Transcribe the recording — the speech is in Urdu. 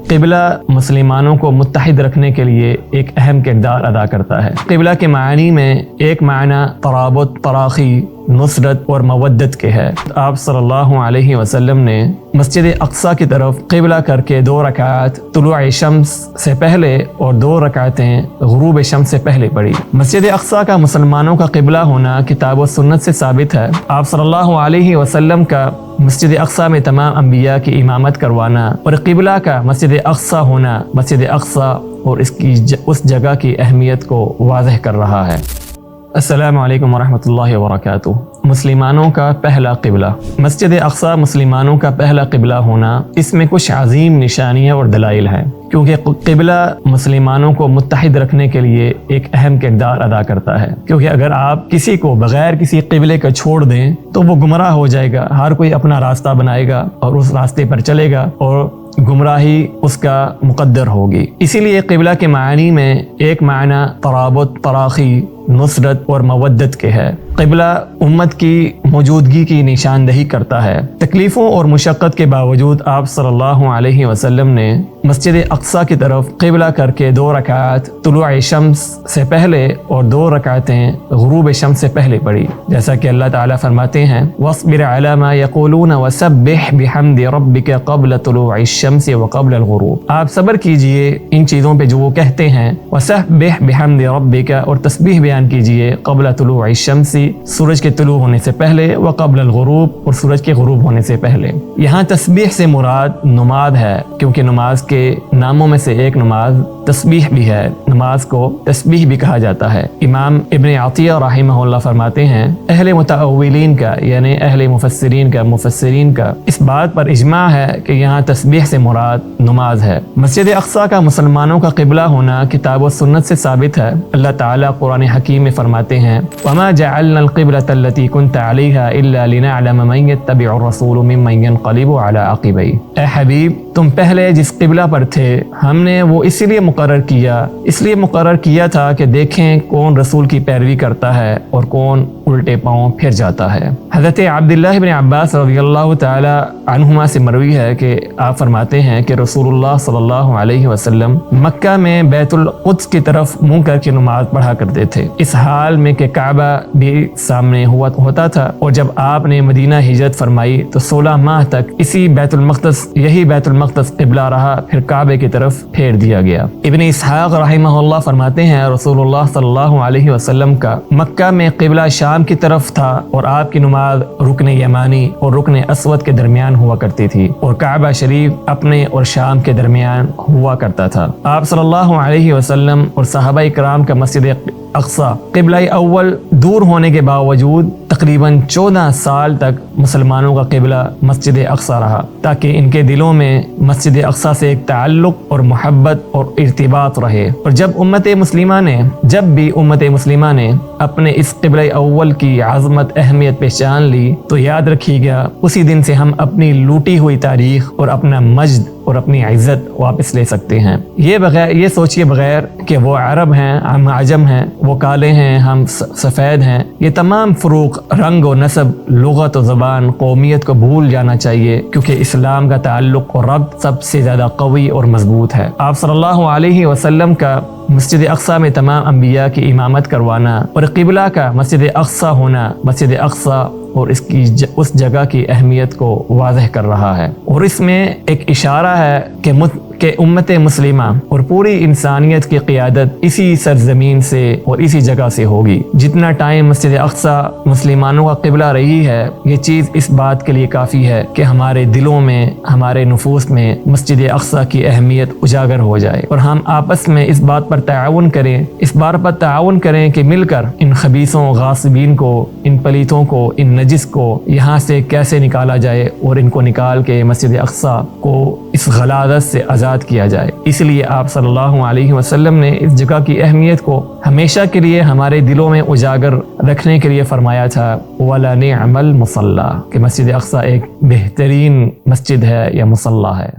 قبلہ مسلمانوں کو متحد رکھنے کے لیے ایک اہم کردار ادا کرتا ہے۔ قبلہ کے معنی میں ایک معنی ترابط، تراخی، نصرت اور مودت کے ہے۔ آپ صلی اللہ علیہ وسلم نے مسجد اقصی کی طرف قبلہ کر کے 2 رکعات طلوع شمس سے پہلے اور 2 رکعتیں غروب شمس سے پہلے پڑھی۔ مسجد اقصی کا مسلمانوں کا قبلہ ہونا کتاب و سنت سے ثابت ہے۔ آپ صلی اللہ علیہ وسلم کا مسجد اقصی میں تمام انبیاء کی امامت کروانا اور قبلہ کا مسجد اقصی ہونا مسجد اقصی اور اس جگہ کی اہمیت کو واضح کر رہا ہے۔ السلام علیکم ورحمۃ اللہ وبرکاتہ۔ مسلمانوں کا پہلا قبلہ، مسجد اقصی مسلمانوں کا پہلا قبلہ ہونا، اس میں کچھ عظیم نشانیاں اور دلائل ہیں، کیونکہ قبلہ مسلمانوں کو متحد رکھنے کے لیے ایک اہم کردار ادا کرتا ہے۔ کیونکہ اگر آپ کسی کو بغیر کسی قبلے کا چھوڑ دیں تو وہ گمراہ ہو جائے گا، ہر کوئی اپنا راستہ بنائے گا اور اس راستے پر چلے گا اور گمراہی اس کا مقدر ہوگی۔ اسی لیے قبلہ کے معنی میں ایک معنی ترابط، تراخی، نصرت اور مودت کے ہے۔ قبلہ امت کی موجودگی کی نشاندہی کرتا ہے۔ تکلیفوں اور مشقت کے باوجود آپ صلی اللہ علیہ وسلم نے مسجد اقصی کی طرف قبلہ کر کے 2 رکعات طلوع شمس سے پہلے اور 2 رکعتیں غروب شمس سے پہلے پڑھی، جیسا کہ اللہ تعالیٰ فرماتے ہیں وَاصْبِرْ عَلَىٰ مَا يَقُولُونَ وَسَبِّحْ بِحَمْدِ رَبِّكَ قَبْلَ طُلُوعِ الشَّمْسِ وَقَبْلَ الْغُرُوبِ۔ آپ صبر کیجئے ان چیزوں پہ جو وہ کہتے ہیں، وَسَبِّحْ بِحَمْدِ رَبِّكَ، اور تسبیح بیان کیجئے قبل طلوع الشمس، سورج کے طلوع ہونے سے پہلے، وقبل الغروب، اور سورج کے غروب ہونے سے پہلے۔ یہاں تسبیح سے مراد نماز ہے، کیونکہ نماز کے ناموں میں سے ایک نماز تسبیح بھی ہے، نماز کو تسبیح بھی کہا جاتا ہے۔ امام ابن عطیہ رحمہ اللہ فرماتے ہیں اہل متأولین کا یعنی اہل مفسرین کا اس بات پر اجماع ہے کہ یہاں تسبیح سے مراد نماز ہے۔ مسجد اقصی کا مسلمانوں کا قبلہ ہونا کتاب و سنت سے ثابت ہے۔ اللہ تعالیٰ قرآن حکیم میں فرماتے ہیں وَمَا جَعَلْنَا الْقِبْلَةَ الَّتِي كُنْتَ عَلَيْهَا إِلَّا لِنَعْلَمَ مَن يَتَّبِعُ الرَّسُولُ مِمَّن يَنقَلِبُ عَلَىٰ عَقِبَيْهِ۔ اے حبیب، تم پہلے جس قبلہ پر تھے ہم نے وہ اس لیے مقرر کیا تھا کہ دیکھیں کون رسول کی پیروی کرتا ہے اور کون الٹے پاؤں پھر جاتا ہے۔ حضرت عبداللہ بن عباس رضی اللہ تعالی عنہما سے مروی ہے کہ آپ فرماتے ہیں کہ رسول اللہ صلی اللہ علیہ وسلم مکہ میں بیت القدس کی طرف منہ کر کے نماز پڑھا کرتے تھے، اس حال میں کہ کعبہ بھی سامنے ہوتا تھا، اور جب آپ نے مدینہ ہجرت فرمائی تو 16 ماہ تک یہی بیت المقدس قبلہ رہا، پھر کعبے کی طرف پھیر دیا گیا۔ ابن اسحاق رحمہ اللہ فرماتے ہیں رسول اللہ صلی اللہ علیہ وسلم کا مکہ میں قبلہ شام کی طرف تھا، اور آپ کی نماز رکن یمانی اور رکن اسود کے درمیان ہوا کرتی تھی، اور کعبہ شریف اپنے اور شام کے درمیان ہوا کرتا تھا۔ آپ صلی اللہ علیہ وسلم اور صحابہ کرام کا مسجد اقصی قبلہ اول دور ہونے کے باوجود تقریباً 14 سال تک مسلمانوں کا قبلہ مسجد اقصی رہا، تاکہ ان کے دلوں میں مسجد اقصی سے ایک تعلق اور محبت اور ارتباط رہے۔ اور جب بھی امت مسلمہ نے اپنے اس قبلہ اول کی عظمت اہمیت پہچان لی تو یاد رکھیے گا اسی دن سے ہم اپنی لوٹی ہوئی تاریخ اور اپنا مجد اور اپنی عزت واپس لے سکتے ہیں۔ یہ سوچیے بغیر کہ وہ عرب ہیں، ہم عجم ہیں، وہ کالے ہیں، ہم سفید ہیں، یہ تمام فروق رنگ و نسب، لغت و زبان، قومیت کو بھول جانا چاہیے، کیونکہ اسلام کا تعلق اور ربط سب سے زیادہ قوی اور مضبوط ہے۔ آپ صلی اللہ علیہ وسلم کا مسجد اقصی میں تمام انبیاء کی امامت کروانا اور قبلہ کا مسجد اقصی ہونا مسجد اقصی اور اس جگہ کی اہمیت کو واضح کر رہا ہے، اور اس میں ایک اشارہ ہے کہ امت مسلمہ اور پوری انسانیت کی قیادت اسی سرزمین سے اور اسی جگہ سے ہوگی۔ جتنا ٹائم مسجد اقصی مسلمانوں کا قبلہ رہی ہے، یہ چیز اس بات کے لیے کافی ہے کہ ہمارے دلوں میں، ہمارے نفوس میں مسجد اقصی کی اہمیت اجاگر ہو جائے، اور ہم آپس میں اس بات پر تعاون کریں کہ مل کر ان خبیثوں، غاصبین کو، ان پلیتوں کو، ان نجس کو یہاں سے کیسے نکالا جائے، اور ان کو نکال کے مسجد اقصی کو اس غلاظت سے آزاد کیا جائے۔ اس لیے آپ صلی اللہ علیہ وسلم نے اس جگہ کی اہمیت کو ہمیشہ کے لیے ہمارے دلوں میں اجاگر رکھنے کے لیے فرمایا تھا وَلَنِعْمَ الْمُصَلَّى، کہ مسجد اقصی ایک بہترین مسجد ہے یا مصلی ہے۔